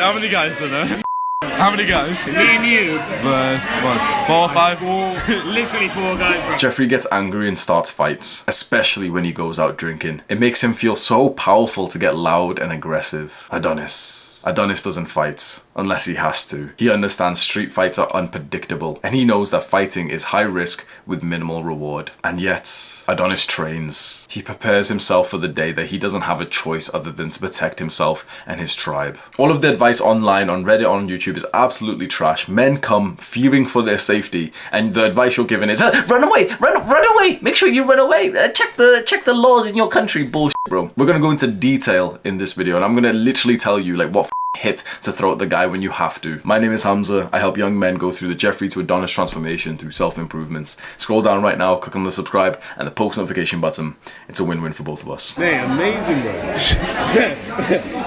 How many guys are there? How many guys? Me and you. Verse, what? 4 or 5? Literally 4 guys, bro. Jeffrey gets angry and starts fights, especially when he goes out drinking. It makes him feel so powerful to get loud and aggressive. Adonis doesn't fight unless he has to. He understands street fights are unpredictable, and he knows that fighting is high risk with minimal reward. And yet, Adonis trains. He prepares himself for the day that he doesn't have a choice other than to protect himself and his tribe. All of the advice online, on Reddit, on YouTube is absolutely trash. Men come fearing for their safety, and the advice you're given is, run away, run away, make sure you run away, check the laws in your country. Bullshit, bro. We're gonna go into detail in this video, and I'm gonna literally tell you like what hit to throw at the guy when you have to. My name is Hamza. I help young men go through the Jeffrey to Adonis transformation through self-improvements. Scroll down right now, click on the subscribe and the post notification button. It's a win-win for both of us. Man, amazing, bro.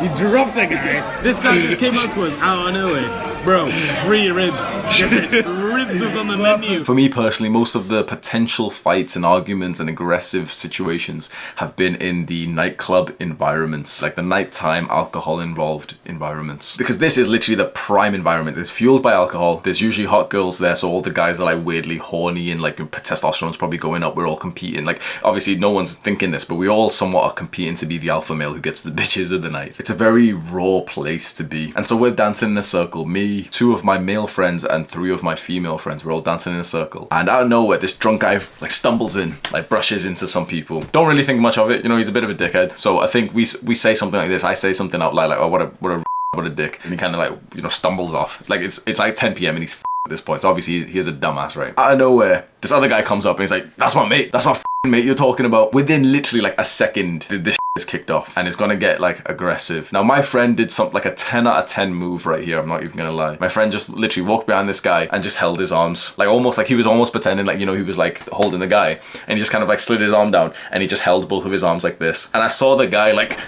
You dropped a guy. This guy just came up to us out of nowhere. Bro, free ribs. Ribs was on the menu. For me personally, most of the potential fights and arguments and aggressive situations have been in the nightclub environments, like the nighttime alcohol-involved environments. Because this is literally the prime environment. It's fueled by alcohol. There's usually hot girls there, so all the guys are like weirdly horny and like testosterone's probably going up. We're all competing. Like, obviously no one's thinking this, but we all somewhat are competing to be the alpha male who gets the bitches of the night. It's a very raw place to be. And so we're dancing in a circle. Me, 2 of my male friends and 3 of my female friends. We're all dancing in a circle. And out of nowhere, this drunk guy like stumbles in, like brushes into some people. Don't really think much of it. You know, he's a bit of a dickhead. So I think we say something like this. I say something out loud like, oh, what a dick. And he kind of like, you know, stumbles off. Like it's like 10 PM and he's at this point. So obviously he is a dumbass, right? Out of nowhere, this other guy comes up and he's like, that's my mate. That's my mate you're talking about. Within literally like a second, this is kicked off and it's gonna get like aggressive. Now my friend did something like a 10 out of 10 move right here. I'm not even gonna lie. My friend just literally walked behind this guy and just held his arms, like almost like he was almost pretending like, you know, he was like holding the guy, and he just kind of like slid his arm down and he just held both of his arms like this. And I saw the guy like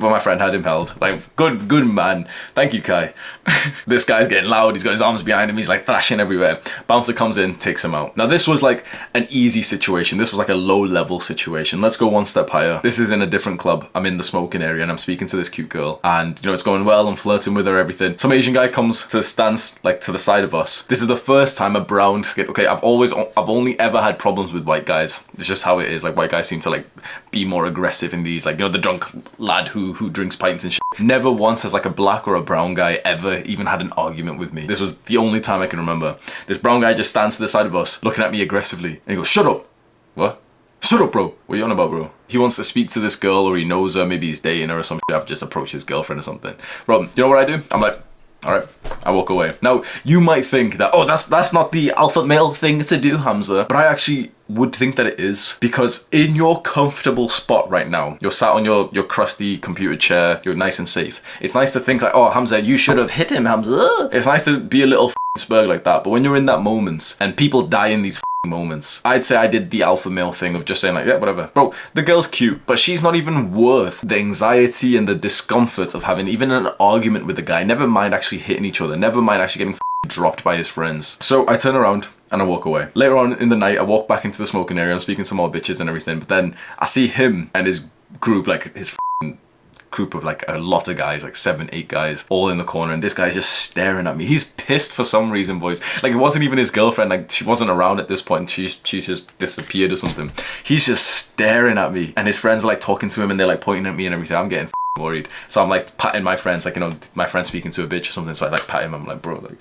but my friend had him held. Like, good man. Thank you, Kai. This guy's getting loud. He's got his arms behind him. He's like thrashing everywhere. Bouncer comes in, takes him out. Now, this was like an easy situation. This was like a low-level situation. Let's go one step higher. This is in a different club. I'm in the smoking area and I'm speaking to this cute girl. And, you know, it's going well. I'm flirting with her, everything. Some Asian guy comes to stand, like, to the side of us. This is the first time a brown skin... Okay, I've only ever had problems with white guys. It's just how it is. Like, white guys seem to, like, be more aggressive in these. Like, you know, the drunk lad who drinks pints and shit. Never once has like a black or a brown guy ever even had an argument with me. This was the only time I can remember. This brown guy just stands to the side of us, looking at me aggressively, and he goes, shut up. What? Shut up, bro. What are you on about, bro? He wants to speak to this girl, or he knows her, maybe he's dating her or something. I've just approached his girlfriend or something. Bro, you know what I do? I'm like, all right, I walk away. Now, you might think that, oh, that's not the alpha male thing to do, Hamza. But I actually would think that it is, because in your comfortable spot right now, you're sat on your crusty computer chair, you're nice and safe. It's nice to think like, oh, Hamza, you should have hit him, Hamza. It's nice to be a little spurg like that. But when you're in that moment, and people die in these moments, I'd say I did the alpha male thing of just saying like, yeah, whatever. Bro, the girl's cute, but she's not even worth the anxiety and the discomfort of having even an argument with the guy. Never mind actually hitting each other. Never mind actually getting dropped by his friends. So I turn around and I walk away. Later on in the night, I walk back into the smoking area. I'm speaking to more bitches and everything, but then I see him and his group, like his group of like a lot of guys, like 7, 8 guys, all in the corner, and this guy's just staring at me. He's pissed for some reason, boys. Like, it wasn't even his girlfriend. Like, she wasn't around at this point. She's just disappeared or something. He's just staring at me, and his friends are like talking to him, and they're like pointing at me and everything. I'm getting worried, so I'm like patting my friends, like, you know, my friend's speaking to a bitch or something, so I like pat him. I'm like, bro, like,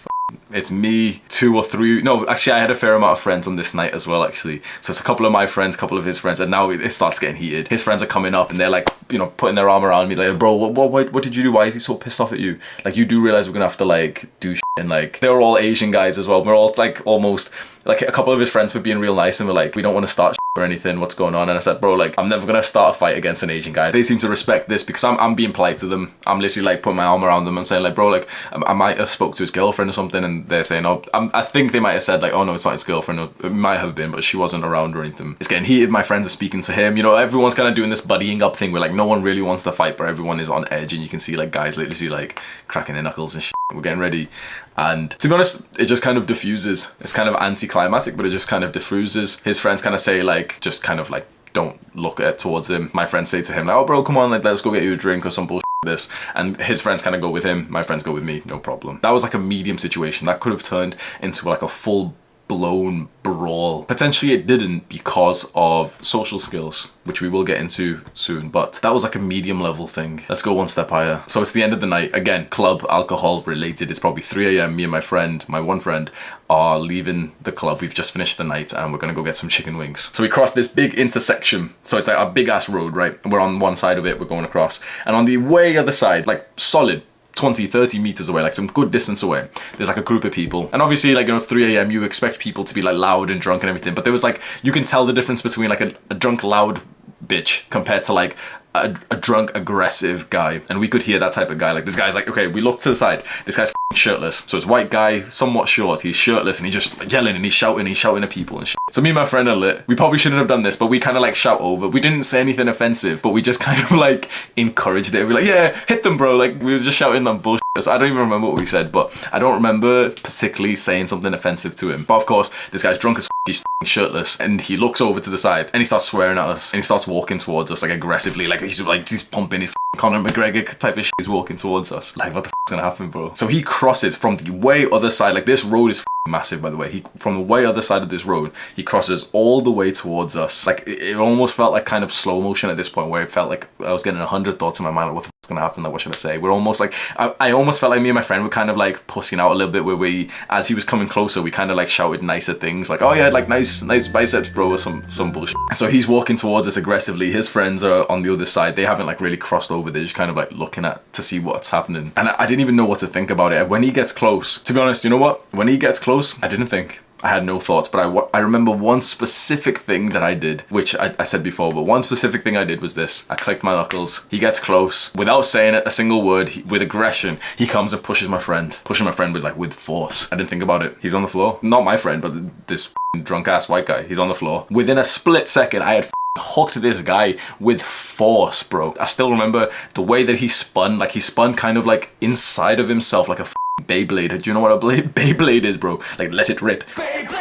it's me, 2 or 3. No, actually, I had a fair amount of friends on this night as well, actually. So it's a couple of my friends, couple of his friends, and now it starts getting heated. His friends are coming up and they're like, you know, putting their arm around me, like, bro, what did you do? Why is he so pissed off at you? Like, you do realize we're gonna have to like do shit. And like, they were all Asian guys as well. We're all like almost like, a couple of his friends were being real nice and were like, we don't want to start shit or anything, what's going on? And I said, bro, like, I'm never gonna start a fight against an Asian guy. They seem to respect this because I'm being polite to them. I'm literally like putting my arm around them and saying like, bro, like, I might have spoke to his girlfriend or something, and they're saying, oh, I think they might have said like, oh no, it's not his girlfriend, or it might have been, but she wasn't around or anything. It's getting heated. My friends are speaking to him. You know, everyone's kind of doing this buddying up thing where like no one really wants to fight, but everyone is on edge, and you can see like guys literally like cracking their knuckles and shit. We're getting ready, and to be honest, it just kind of diffuses. It's kind of anticlimactic, but it just kind of diffuses. His friends kind of say like, just kind of like, don't look towards him. My friends say to him like, oh bro, come on, like, let's go get you a drink or some bullshit. this. And his friends kind of go with him, my friends go with me, no problem. That was like a medium situation. That could have turned into like a full blown brawl. Potentially it didn't because of social skills, which we will get into soon, but that was like a medium level thing. Let's go one step higher. So it's the end of the night. Again, club, alcohol related. It's probably 3 a.m. Me and my one friend, are leaving the club. We've just finished the night and we're gonna go get some chicken wings. So we cross this big intersection. So it's like a big ass road, right? And we're on one side of it, we're going across. And on the way other side, like solid 20, 30 meters away, like some good distance away, there's like a group of people. And obviously, like, you know, it's 3 a.m. you expect people to be like loud and drunk and everything, but there was like, you can tell the difference between like a drunk loud bitch compared to like a drunk aggressive guy. And we could hear that type of guy. Like, this guy's like, okay, we look to the side, this guy's shirtless. So it's white guy, somewhat short, he's shirtless, and he's just yelling and he's shouting at people and shit. So me and my friend are lit. We probably shouldn't have done this, but we kind of like shout over. We didn't say anything offensive, but we just kind of like encouraged it. We're like, yeah, hit them, bro. Like, we were just shouting them bullshit. So I don't even remember what we said, but I don't remember particularly saying something offensive to him. But of course, this guy's drunk as he's shirtless, and he looks over to the side and he starts swearing at us, and he starts walking towards us like aggressively, like he's pumping his Conor McGregor type of shit. He's walking towards us. Like, what the f***'s gonna happen, bro? So he crosses from the way other side. Like, this road is massive, by the way. From the way other side of this road, he crosses all the way towards us. Like, it almost felt like kind of slow motion at this point, where it felt like I was getting 100 thoughts in my mind, like, what the f***'s gonna happen? Like, what should I say? We're almost like, I almost felt like me and my friend were kind of like pussing out a little bit, where we, as he was coming closer, we kind of like shouted nicer things, like, oh yeah, like nice biceps, bro, or some bullshit. So he's walking towards us aggressively. His friends are on the other side. They haven't like really crossed over. They're just kind of like looking at to see what's happening. And I didn't even know what to think about it. When he gets close, to be honest, you know what? When he gets close, I didn't think. I had no thoughts, but I remember one specific thing that I did, which I said before, but one specific thing I did was this. I clicked my knuckles. He gets close. Without saying it, a single word, with aggression, he comes and pushes my friend. Pushing my friend with force. I didn't think about it. He's on the floor. Not my friend, but this drunk ass white guy. He's on the floor. Within a split second, I had hooked this guy with force, bro. I still remember the way that he spun. Like, he spun kind of like inside of himself, like a Beyblade. Do you know what a Beyblade is, bro? Like, let it rip. Beyblade,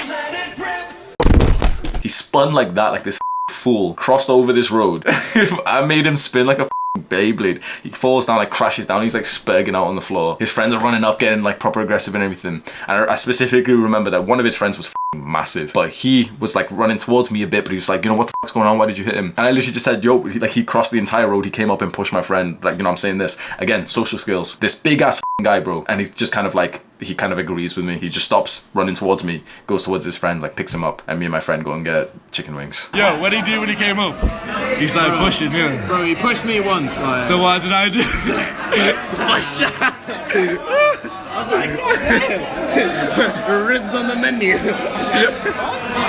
let it rip. He spun like that, like this fool. Crossed over this road. I made him spin like a Beyblade. He falls down, like crashes down. He's like spurging out on the floor. His friends are running up, getting like proper aggressive and everything. And I specifically remember that one of his friends was massive, but he was like running towards me a bit, but he was like, you know, what the fuck's going on? Why did you hit him? And I literally just said, yo, like, he crossed the entire road. He came up and pushed my friend. Like, you know, I'm saying this again, social skills. This big ass guy, bro, and he's just kind of like, he kind of agrees with me. He just stops running towards me, goes towards his friend, like picks him up, and me and my friend go and get chicken wings. Yo, what did he do when he came up? He's like pushing, yeah. Bro, he pushed me once. Like, So what did I do? ribs on the menu.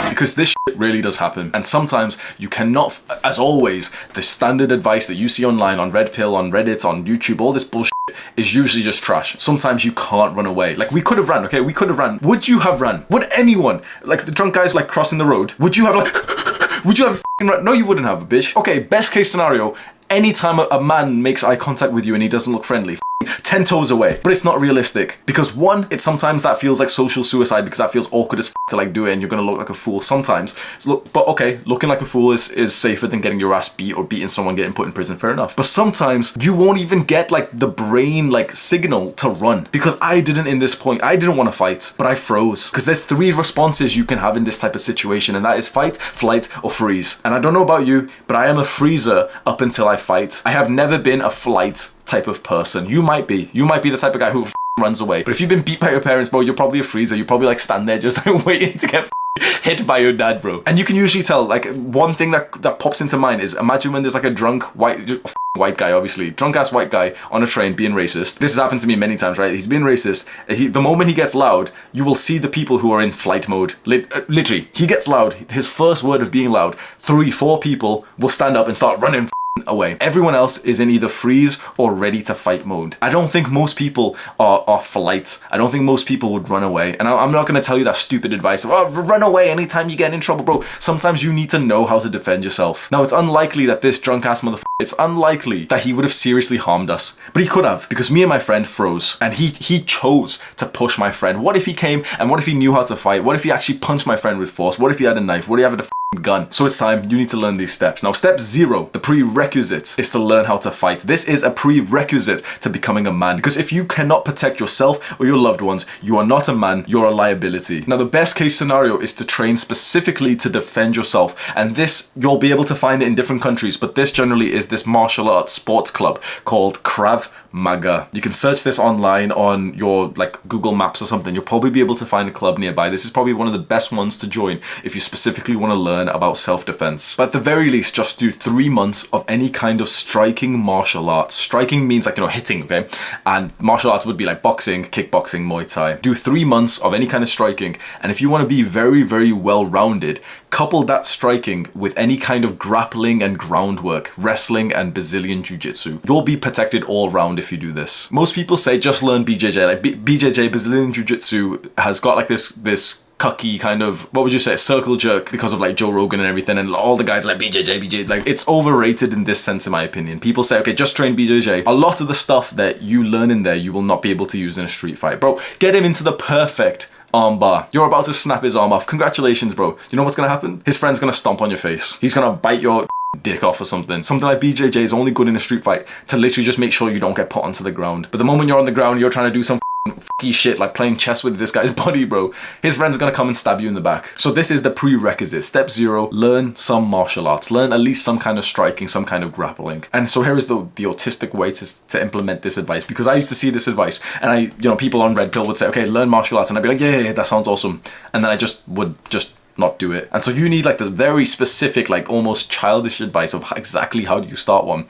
Because this shit really does happen, and sometimes you cannot, as always, the standard advice that you see online, on Red Pill, on Reddit, on YouTube, all this bullshit is usually just trash. Sometimes you can't run away. Like, we could have ran, okay? We could have ran. Would you have ran? Would anyone, like the drunk guys like crossing the road, would you have like, would you have run? No, you wouldn't have, bitch. Okay, best case scenario, anytime a man makes eye contact with you and he doesn't look friendly, 10 toes away. But it's not realistic, because one, it's sometimes that feels like social suicide, because that feels awkward as to like do it and you're gonna look like a fool sometimes. So look, but okay, looking like a fool is safer than getting your ass beat or beating someone, getting put in prison, fair enough. But sometimes you won't even get like the brain like signal to run, because I didn't in this point. I didn't want to fight, but I froze, because there's 3 responses you can have in this type of situation, and that is fight, flight, or freeze. And I don't know about you, but I am a freezer up until I fight. I have never been a flight type of person. You might be the type of guy who runs away. But if you've been beat by your parents, bro, you're probably a freezer. You probably like stand there just like waiting to get hit by your dad, bro. And you can usually tell, like, one thing that pops into mind is, imagine when there's like a drunk white guy, obviously, drunk ass white guy on a train being racist. This has happened to me many times, right? He's being racist. The moment he gets loud, you will see the people who are in flight mode. Literally, he gets loud. His first word of being loud, 3-4 people will stand up and start running away. Everyone else is in either freeze or ready to fight mode. I don't think most people are flight. I don't think most people would run away. And I'm not going to tell you that stupid advice of, oh, run away anytime you get in trouble, bro. Sometimes you need to know how to defend yourself. Now, it's unlikely that this drunk ass motherfucker, it's unlikely that he would have seriously harmed us, but he could have, because me and my friend froze, and he chose to push my friend. What if he came, and what if he knew how to fight? What if he actually punched my friend with force? What if he had a knife? What if he had a gun. So it's time, you need to learn these steps. Now, step 0, the prerequisite, is to learn how to fight. This is a prerequisite to becoming a man, because if you cannot protect yourself or your loved ones, you are not a man, you're a liability. Now, the best case scenario is to train specifically to defend yourself, and this, you'll be able to find it in different countries, but this generally is this martial arts sports club called Krav Maga. You can search this online on your like Google Maps or something. You'll probably be able to find a club nearby. This is probably one of the best ones to join if you specifically want to learn about self-defense. But at the very least, just do 3 months of any kind of striking martial arts. Striking means like, hitting, okay? And martial arts would be like boxing, kickboxing, Muay Thai. Do 3 months of any kind of striking, and if you want to be very, very well-rounded, couple that striking with any kind of grappling and groundwork, wrestling and Brazilian Jiu-Jitsu. You'll be protected all round if you do this. Most people say just learn BJJ. Like BJJ, Brazilian Jiu-Jitsu, has got like this cucky kind of, what would you say, circle jerk because of like Joe Rogan and everything, and all the guys like BJJ, like it's overrated in this sense in my opinion. People say, okay, just train BJJ. A lot of the stuff that you learn in there, you will not be able to use in a street fight. Bro, get him into the perfect armbar. You're about to snap his arm off. Congratulations, bro. You know what's gonna happen? His friend's gonna stomp on your face. He's gonna bite your dick off or something. Something like BJJ is only good in a street fight to literally just make sure you don't get put onto the ground. But the moment you're on the ground, you're trying to do some f***y shit like playing chess with this guy's body, bro. His friend's gonna come and stab you in the back. So this is the prerequisite. Step 0, learn some martial arts. Learn at least some kind of striking, some kind of grappling. And so here is the autistic way to implement this advice, because I used to see this advice and people on Red Pill would say, okay, learn martial arts, and I'd be like, yeah, that sounds awesome. And then I would not do it. And so you need like this very specific, like almost childish advice of exactly how do you start one.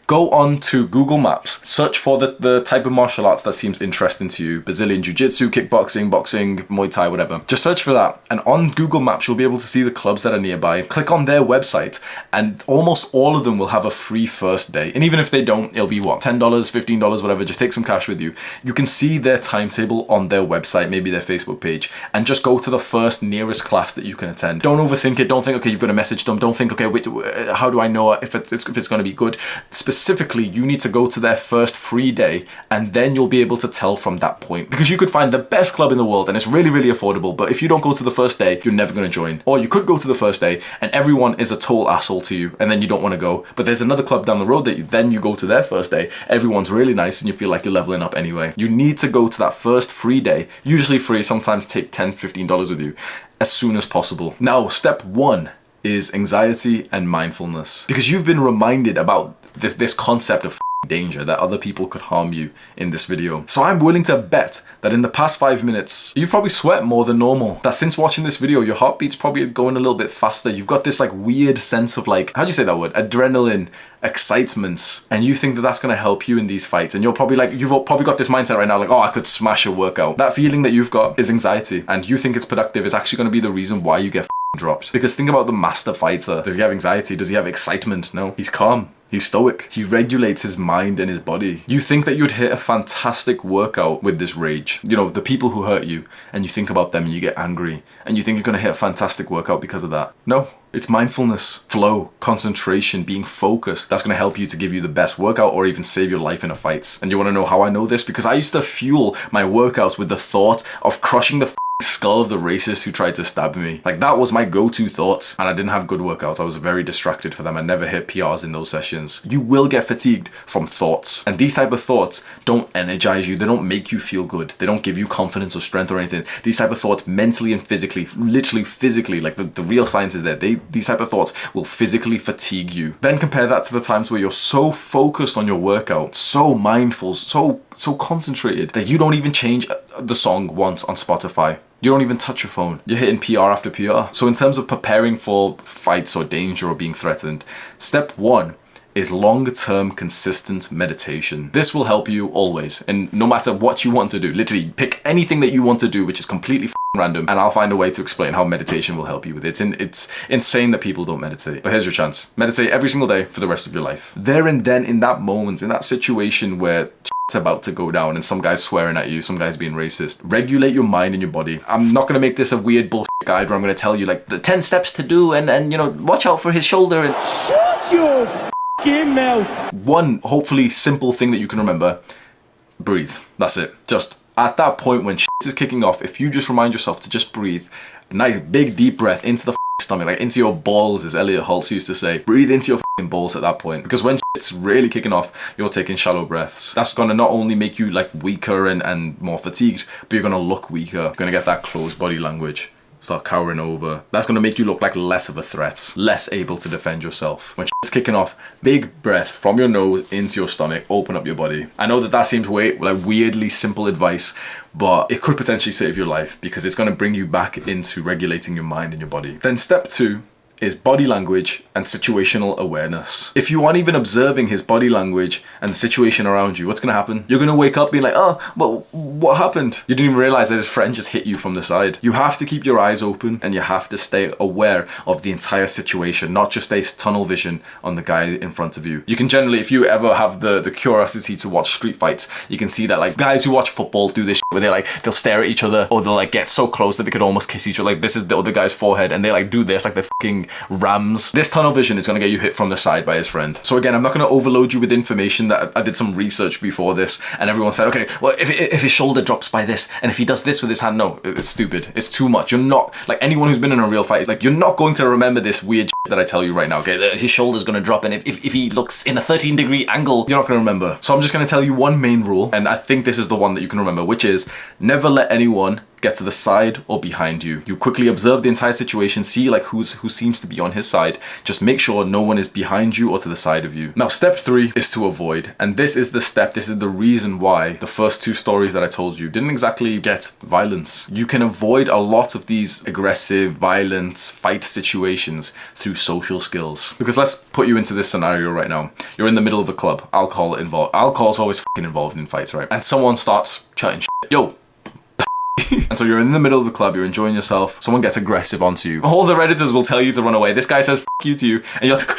Go on to Google Maps, search for the type of martial arts that seems interesting to you. Brazilian Jiu-Jitsu, kickboxing, boxing, Muay Thai, whatever. Just search for that. And on Google Maps, you'll be able to see the clubs that are nearby. Click on their website, and almost all of them will have a free first day. And even if they don't, it'll be what? $10, $15, whatever. Just take some cash with you. You can see their timetable on their website, maybe their Facebook page, and just go to the first nearest class that you can attend. Don't overthink it. Don't think, okay, you've got to message them. Don't think, okay, wait, how do I know if it's going to be good? Specifically, you need to go to their first free day, and then you'll be able to tell from that point. Because you could find the best club in the world and it's really, really affordable, but if you don't go to the first day, you're never going to join. Or you could go to the first day and everyone is a total asshole to you, and then you don't want to go. But there's another club down the road that then you go to their first day, everyone's really nice, and you feel like you're leveling up anyway. You need to go to that first free day, usually free, sometimes take $10, $15 with you, as soon as possible. Now, step 1 is anxiety and mindfulness, because you've been reminded about this concept of danger, that other people could harm you in this video. So I'm willing to bet that in the past 5 minutes, you've probably sweat more than normal. That since watching this video, your heartbeat's probably going a little bit faster. You've got this like weird sense of like, how do you say that word? Adrenaline, excitement. And you think that that's going to help you in these fights. And you're probably like, you've probably got this mindset right now, like, oh, I could smash a workout. That feeling that you've got is anxiety, and you think it's productive. It's actually going to be the reason why you get dropped. Because think about the master fighter. Does he have anxiety? Does he have excitement? No, he's calm. He's stoic. He regulates his mind and his body. You think that you'd hit a fantastic workout with this rage. The people who hurt you, and you think about them and you get angry, and you think you're going to hit a fantastic workout because of that. No, it's mindfulness, flow, concentration, being focused. That's going to help you to give you the best workout or even save your life in a fight. And you want to know how I know this? Because I used to fuel my workouts with the thought of crushing the skull of the racist who tried to stab me. Like, that was my go-to thought, and I didn't have good workouts. I was very distracted for them. I never hit PRs in those sessions. You will get fatigued from thoughts, and these type of thoughts don't energize you. They don't make you feel good. They don't give you confidence or strength or anything. These type of thoughts, mentally and physically, literally physically, like the real science is there. These type of thoughts will physically fatigue you. Then compare that to the times where you're so focused on your workout, so mindful, so concentrated that you don't even change the song once on Spotify. You don't even touch your phone. You're hitting PR after PR. So in terms of preparing for fights or danger or being threatened, step 1 is longer-term consistent meditation. This will help you always, and no matter what you want to do, literally pick anything that you want to do which is completely random, and I'll find a way to explain how meditation will help you with it. It's insane that people don't meditate, but here's your chance. Meditate every single day for the rest of your life. There and then, in that moment, in that situation where about to go down and some guy's swearing at you, some guy's being racist, regulate your mind and your body. I'm not going to make this a weird bullshit guide where I'm going to tell you like the 10 steps to do and watch out for his shoulder and shut your f***ing mouth. One hopefully simple thing that you can remember: breathe. That's it. Just at that point when shit is kicking off, if you just remind yourself to just breathe, a nice big deep breath into the stomach, like into your balls, as Elliot Holtz used to say. Breathe into your balls at that point, because when it's really kicking off, you're taking shallow breaths. That's gonna not only make you like weaker and more fatigued, but you're gonna look weaker. You're gonna get that closed body language. Start cowering over. That's gonna make you look like less of a threat, less able to defend yourself. When it's kicking off, big breath from your nose into your stomach, open up your body. I know that seems like weirdly simple advice, but it could potentially save your life because it's gonna bring you back into regulating your mind and your body. Then step 2 is body language and situational awareness. If you aren't even observing his body language and the situation around you, what's gonna happen? You're gonna wake up being like, oh, well, what happened? You didn't even realize that his friend just hit you from the side. You have to keep your eyes open and you have to stay aware of the entire situation, not just a tunnel vision on the guy in front of you. You can generally, if you ever have the curiosity to watch street fights, you can see that like guys who watch football do this where they'll stare at each other, or they'll like get so close that they could almost kiss each other. Like this is the other guy's forehead, and they like do this like they're fucking rams. This tunnel vision is going to get you hit from the side by his friend. So again, I'm not going to overload you with information. That I did some research before this, and everyone said, okay, well, if his shoulder drops by this, and if he does this with his hand, no, it's stupid. It's too much. You're not, like anyone who's been in a real fight, like you're not going to remember this weird shit that I tell you right now. Okay, his shoulder's going to drop, and if he looks in a 13-degree angle, you're not going to remember. So I'm just going to tell you one main rule, and I think this is the one that you can remember, which is never let anyone get to the side or behind you. You quickly observe the entire situation, see like who seems to be on his side. Just make sure no one is behind you or to the side of you. Now, step 3 is to avoid. And this is the reason why the first 2 stories that I told you didn't exactly get violence. You can avoid a lot of these aggressive, violent fight situations through social skills. Because let's put you into this scenario right now. You're in the middle of a club, alcohol involved. Alcohol's always fucking involved in fights, right? And someone starts chatting shit. Yo, and so you're in the middle of the club, you're enjoying yourself, someone gets aggressive onto you. All the Redditors will tell you to run away. This guy says F you to you, and you're like,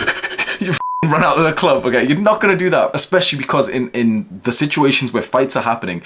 you run out of the club, okay? You're not gonna do that, especially because in the situations where fights are happening,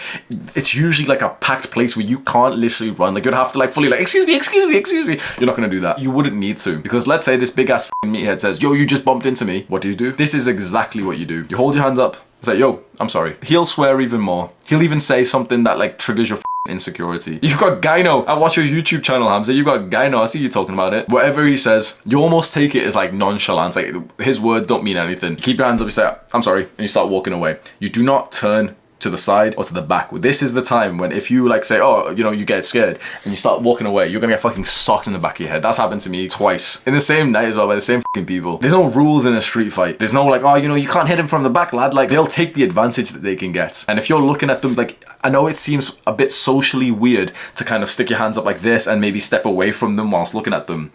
it's usually like a packed place where you can't literally run. Like you'd have to like fully like, excuse me. You're not gonna do that. You wouldn't need to, because let's say this big ass meathead says, yo, you just bumped into me. What do? This is exactly what you do. You hold your hands up, it's like, yo, I'm sorry. He'll swear even more. He'll even say something that like triggers your insecurity. You've got gyno. I watch your YouTube channel, Hamza. You've got gyno. I see you talking about it. Whatever he says, you almost take it as like nonchalance. Like his words don't mean anything. Keep your hands up. You say, I'm sorry. And you start walking away. You do not turn to the side or to the back. This is the time when if you like say, oh, you know, you get scared and you start walking away, you're gonna get fucking socked in the back of your head. That's happened to me twice in the same night as well by the same fucking people. There's no rules in a street fight. There's no like, oh, you know, you can't hit him from the back, lad. Like they'll take the advantage that they can get. And if you're looking at them, like I know it seems a bit socially weird to kind of stick your hands up like this and maybe step away from them whilst looking at them.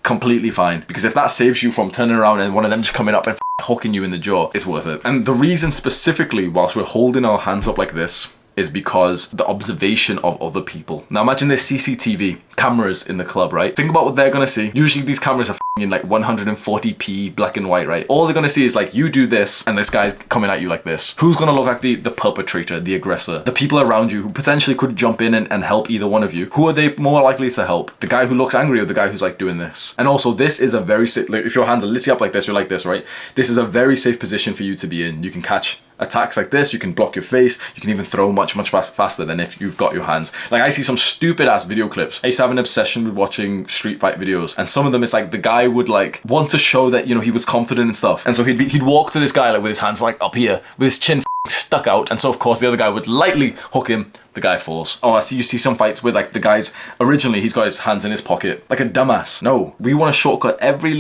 Completely fine, because if that saves you from turning around and one of them just coming up and hooking you in the jaw, it's worth it. And the reason specifically whilst we're holding our hands up like this is because the observation of other people. Now imagine there's CCTV cameras in the club, right? Think about what they're gonna see. Usually these cameras are in like 140p black and white, right? All they're gonna see is like you do this and this guy's coming at you like this. Who's gonna look like the perpetrator, the aggressor? The people around you who potentially could jump in and help either one of you. Who are they more likely to help? The guy who looks angry or the guy who's like doing this? And also this is a very safe, like if your hands are literally up like this, you're like this, right? This is a very safe position for you to be in. You can catch attacks like this, you can block your face, you can even throw much faster than if you've got your hands. Like I see some stupid ass video clips. I used to have an obsession with watching street fight videos, and some of them it's like the guy would like want to show that, you know, he was confident and stuff, and so he'd walk to this guy like with his hands like up here with his chin stuck out, and so of course the other guy would lightly hook him. The guy falls. Oh, I see. You see some fights with like the guys originally he's got his hands in his pocket like a dumbass. No, we want to shortcut every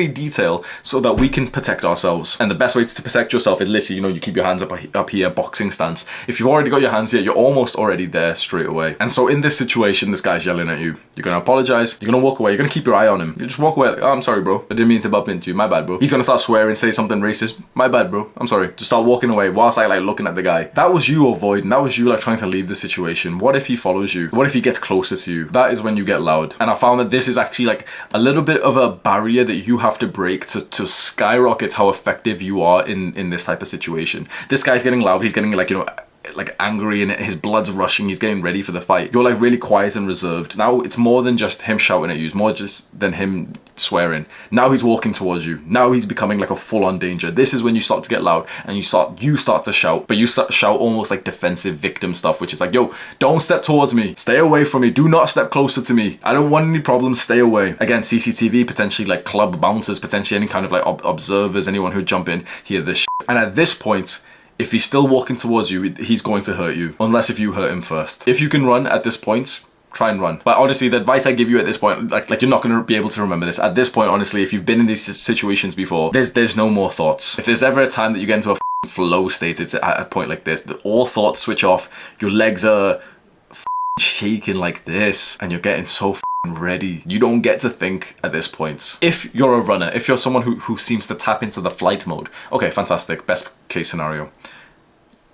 detail so that we can protect ourselves. And the best way to protect yourself is literally, you know, you keep your hands up here, boxing stance. If you've already got your hands here, you're almost already there straight away. And so in this situation, this guy's yelling at you. You're gonna apologize. You're gonna walk away. You're gonna keep your eye on him. You just walk away like, oh, I'm sorry, bro. I didn't mean to bump into you. My bad, bro. He's gonna start swearing, say something racist. My bad, bro. I'm sorry. Just start walking away whilst I like looking at the guy. That was you avoiding. That was you like trying to leave the situation. What if he follows you? What if he gets closer to you? That is when you get loud. And I found that this is actually like a little bit of a barrier that you have to break to skyrocket how effective you are in this type of situation. This guy's getting loud. He's getting like, you know, like angry and his blood's rushing, he's getting ready for the fight. You're like really quiet and reserved. Now it's more than just him shouting at you, it's more just than him swearing. Now he's walking towards you. Now he's becoming like a full-on danger. This is when you start to get loud and you start to shout, but you shout almost like defensive victim stuff, which is like, yo, don't step towards me, stay away from me, do not step closer to me, I don't want any problems, stay away. Again, CCTV, potentially like club bouncers, potentially any kind of like observers, anyone who'd jump in, hear this shit. And at this point, if he's still walking towards you, he's going to hurt you, unless if you hurt him first. If you can run at this point, try and run. But honestly, the advice I give you at this point, like you're not going to be able to remember this. At this point, honestly, if you've been in these situations before, there's no more thoughts. If there's ever a time that you get into a flow state, it's at a point like this, that all thoughts switch off, your legs are shaking like this, and you're getting so ready. You don't get to think at this point. If you're a runner, if you're someone who seems to tap into the flight mode, okay, fantastic, best case scenario.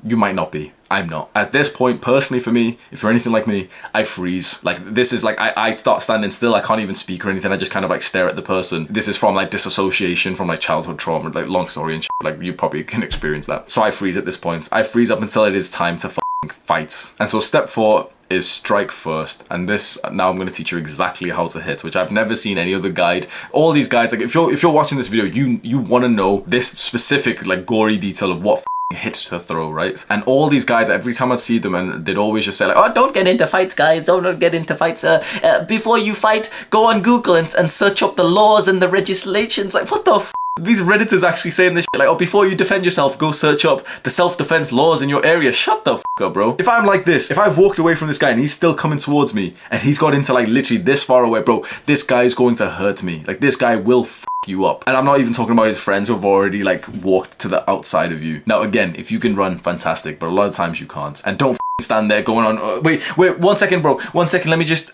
You might not be. I'm not. At this point, personally for me, if you're anything like me, I freeze. Like this is like, I start standing still, I can't even speak or anything, I just kind of like stare at the person. This is from like disassociation, from like childhood trauma, like long story and shit. Like you probably can experience that. So I freeze at this point. I freeze up until it is time to fight. And so step 4 is strike first, and this now I'm going to teach you exactly how to hit, which I've never seen any other guide. All these guides, like if you're watching this video, you want to know this specific like gory detail of what hit to throw, right? And all these guys, every time I'd see them, and they'd always just say like, oh, don't get into fights, guys, don't get into fights, before you fight, go on Google and search up the laws and the legislations. Like, what the f? These Redditors actually saying this shit, like, oh, before you defend yourself, go search up the self-defense laws in your area. Shut the f up, bro. If I'm like this, if I've walked away from this guy and he's still coming towards me, and he's got into like literally this far away, bro, this guy's going to hurt me. Like, this guy will f you up. And I'm not even talking about his friends who've already like walked to the outside of you. Now again, if you can run, fantastic, but a lot of times you can't. And don't stand there going on, wait 1 second, bro, 1 second, let me just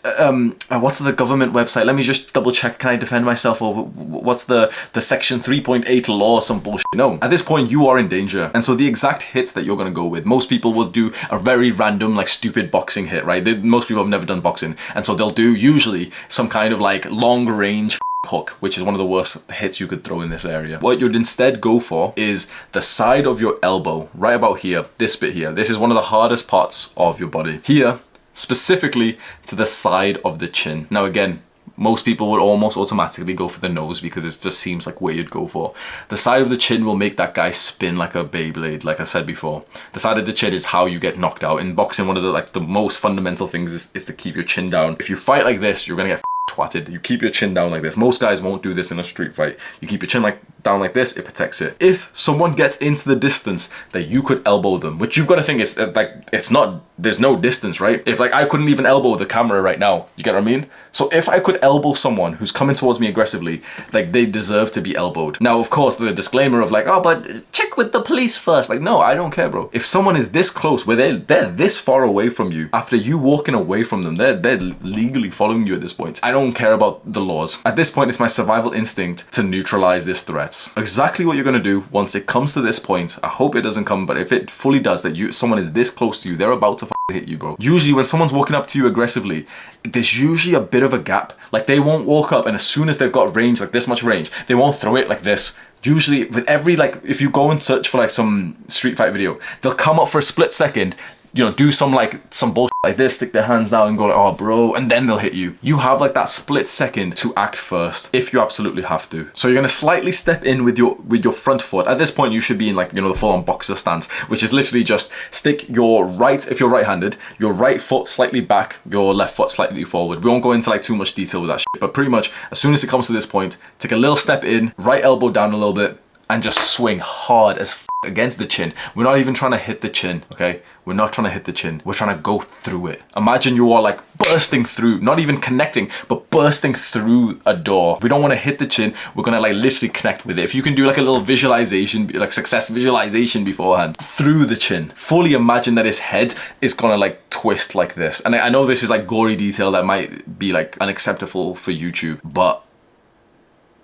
what's the government website, let me just double check, can I defend myself, or what's the section 3.8 law or some bullshit. No, at this point you are in danger. And so the exact hits that you're gonna go with, most people will do a very random like stupid boxing hit, right? Most people have never done boxing, and so they'll do usually some kind of like long range hook, which is one of the worst hits you could throw in this area. What you'd instead go for is the side of your elbow, right about here, this bit here. This is one of the hardest parts of your body. Here, specifically to the side of the chin. Now again, most people would almost automatically go for the nose because it just seems like where you'd go for. The side of the chin will make that guy spin like a Beyblade, like I said before. The side of the chin is how you get knocked out. In boxing, one of the most fundamental things is to keep your chin down. If you fight like this, you're gonna get twatted. You keep your chin down like this. Most guys won't do this in a street fight. You keep your chin down like this, it protects it. If someone gets into the distance that you could elbow them, which you've got to think is like, it's not, there's no distance, right? If like I couldn't even elbow the camera right now, you get what I mean? So if I could elbow someone who's coming towards me aggressively, like they deserve to be elbowed. Now, of course, the disclaimer of like, oh, but check with the police first. Like, no, I don't care, bro. If someone is this close, where they're this far away from you, after you walking away from them, they're legally following you at this point. I don't care about the laws. At this point, it's my survival instinct to neutralize this threat. Exactly what you're gonna do once it comes to this point. I hope it doesn't come, but if it fully does, that someone is this close to you, they're about to hit you, bro. Usually when someone's walking up to you aggressively, there's usually a bit of a gap. Like they won't walk up and as soon as they've got range, like this much range, they won't throw it like this. Usually with every, like if you go and search for like some street fight video, they'll come up for a split second, you know, do some bullshit like this, stick their hands down and go like, oh bro, and then they'll hit you. You have like that split second to act first if you absolutely have to. So you're gonna slightly step in with your front foot. At this point you should be in like, you know, the full-on boxer stance, which is literally just stick your right, if you're right-handed, your right foot slightly back, your left foot slightly forward. We won't go into like too much detail with that shit, but pretty much as soon as it comes to this point, take a little step in, right elbow down a little bit, and just swing hard as against the chin. We're not even trying to hit the chin, okay? We're not trying to hit the chin. We're trying to go through it. Imagine you are like bursting through, not even connecting, but bursting through a door. We don't want to hit the chin. We're going to like literally connect with it. If you can do like a little visualization, like success visualization beforehand, through the chin. Fully imagine that his head is going to like twist like this. And I know this is like gory detail that might be like unacceptable for YouTube, but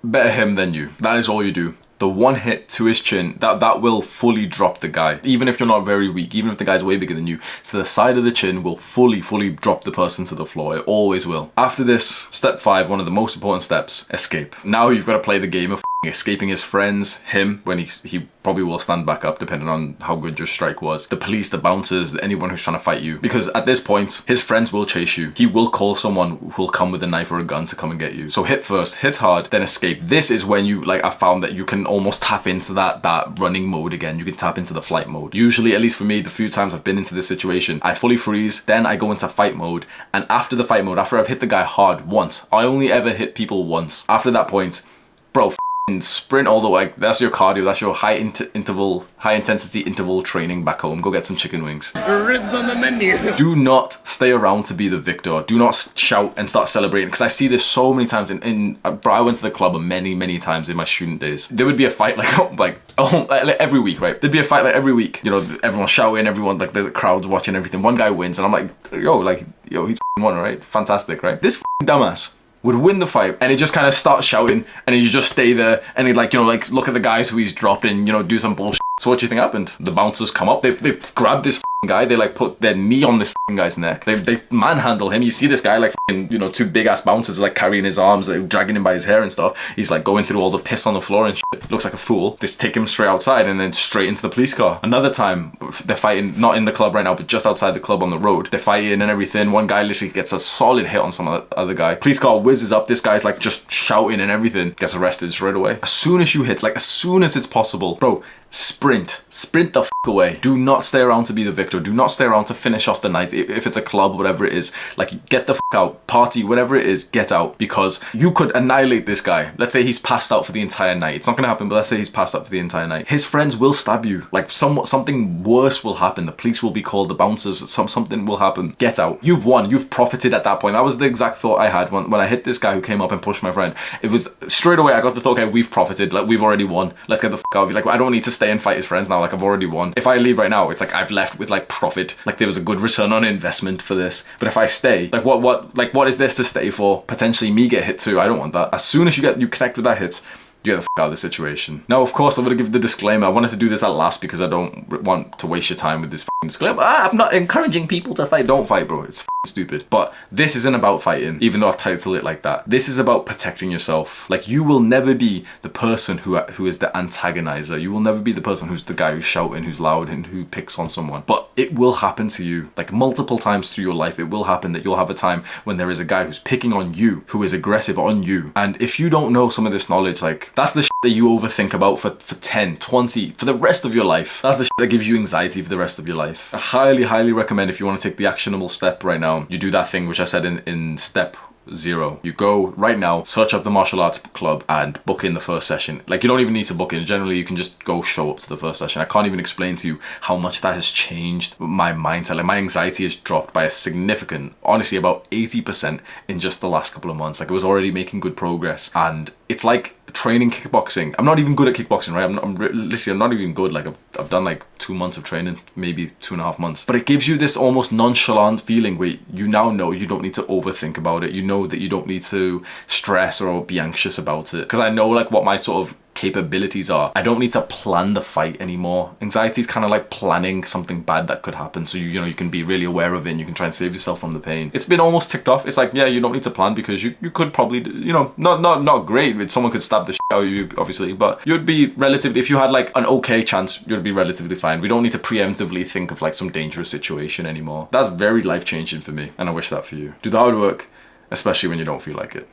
better him than you. That is all you do. The one hit to his chin, that will fully drop the guy. Even if you're not very weak, even if the guy's way bigger than you, to the side of the chin will fully drop the person to the floor. It always will. After this, step 5, one of the most important steps, escape. Now you've got to play the game of escaping his friends, him, when he probably will stand back up depending on how good your strike was, the police, the bouncers, anyone who's trying to fight you. Because at this point, his friends will chase you. He will call someone who will come with a knife or a gun to come and get you. So hit first, hit hard, then escape. This is when you, like, I found that you can almost tap into that running mode again. You can tap into the flight mode. Usually, at least for me, the few times I've been into this situation, I fully freeze, then I go into fight mode. And after the fight mode, after I've hit the guy hard once, I only ever hit people once. After that point, bro, sprint all the way. That's your cardio. That's your high intensity interval training back home. Go get some chicken wings. Ribs on the menu. Do not stay around to be the victor. Do not shout and start celebrating, because I see this so many times bro, I went to the club many times in my student days. There would be a fight like every week, right? There'd be a fight like every week. You know, everyone's shouting, everyone, like, there's crowds watching everything. One guy wins and I'm like, yo, he's won, right? Fantastic, right? This dumbass would win the fight, and he just kind of starts shouting, and he just stay there, and he look at the guys who he's dropped and, do some bullshit. So what do you think happened? The bouncers come up, they grab this guy, they like put their knee on this guy's neck, they manhandle him. You see this guy like two big ass bouncers like carrying his arms, like dragging him by his hair and stuff. He's like going through all the piss on the floor and shit. Looks like a fool. They take him straight outside and then straight into the police car. Another time, they're fighting, not in the club right now, but just outside the club on the road. They're fighting and everything. One guy literally gets a solid hit on some other guy. Police car whizzes up. This guy's like just shouting and everything. Gets arrested straight away. As soon as you hit, like as soon as it's possible, bro, sprint the f away. Do not stay around to be the victor. Do not stay around to finish off the night. If it's a club, whatever it is, like, get the f out. Party, whatever it is, get out, because you could annihilate this guy. Let's say he's passed out for the entire night. It's not gonna happen, but let's say he's passed out for the entire night. His friends will stab you. Like, something worse will happen. The police will be called, the bouncers, something will happen. Get out. You've won. You've profited at that point. That was the exact thought I had when I hit this guy who came up and pushed my friend. It was straight away, I got the thought, okay, we've profited. Like, we've already won. Let's get the f out of you. Like, I don't need to stay and fight his friends now. Like, I've already won. If I leave right now, it's like I've left with like profit. Like, there was a good return on investment for this. But if I stay, like, what is this to stay for? Potentially me get hit too. I don't want that. As soon as you connect with that hit, you get the f out of the situation. Now, of course, I'm going to give the disclaimer. I wanted to do this at last because I don't want to waste your time with this f***ing disclaimer. I'm not encouraging people to fight. Don't fight, bro. It's f***ing stupid. But this isn't about fighting, even though I've titled it like that. This is about protecting yourself. Like, you will never be the person who is the antagonizer. You will never be the person who's the guy who's shouting, who's loud, and who picks on someone. But it will happen to you. Like, multiple times through your life, it will happen that you'll have a time when there is a guy who's picking on you, who is aggressive on you. And if you don't know some of this knowledge, like, that's the shit that you overthink about for 10, 20, for the rest of your life. That's the shit that gives you anxiety for the rest of your life. I highly recommend, if you want to take the actionable step right now, you do that thing which I said in step 0. You go right now, search up the martial arts club and book in the first session. Like, you don't even need to book in. Generally, you can just go show up to the first session. I can't even explain to you how much that has changed my mindset. Like, my anxiety has dropped by a significant, honestly, about 80% in just the last couple of months. Like, I was already making good progress, and it's like training kickboxing. I'm not even good at kickboxing, right? I'm not even good. Like, I've done like 2 months of training, maybe 2.5 months. But it gives you this almost nonchalant feeling where you now know you don't need to overthink about it. You know that you don't need to stress or be anxious about it. Because I know like what my sort of capabilities are. I don't need to plan the fight anymore. Anxiety is kind of like planning something bad that could happen, so you can be really aware of it and you can try and save yourself from the pain. It's been almost ticked off. It's like, yeah, you don't need to plan, because you could probably, not great. Someone could stab the shit out of you, obviously, but you'd be relatively, if you had like an okay chance, you'd be relatively fine. We don't need to preemptively think of like some dangerous situation anymore. That's very life-changing for me, and I wish that for you. Do the hard work, especially when you don't feel like it.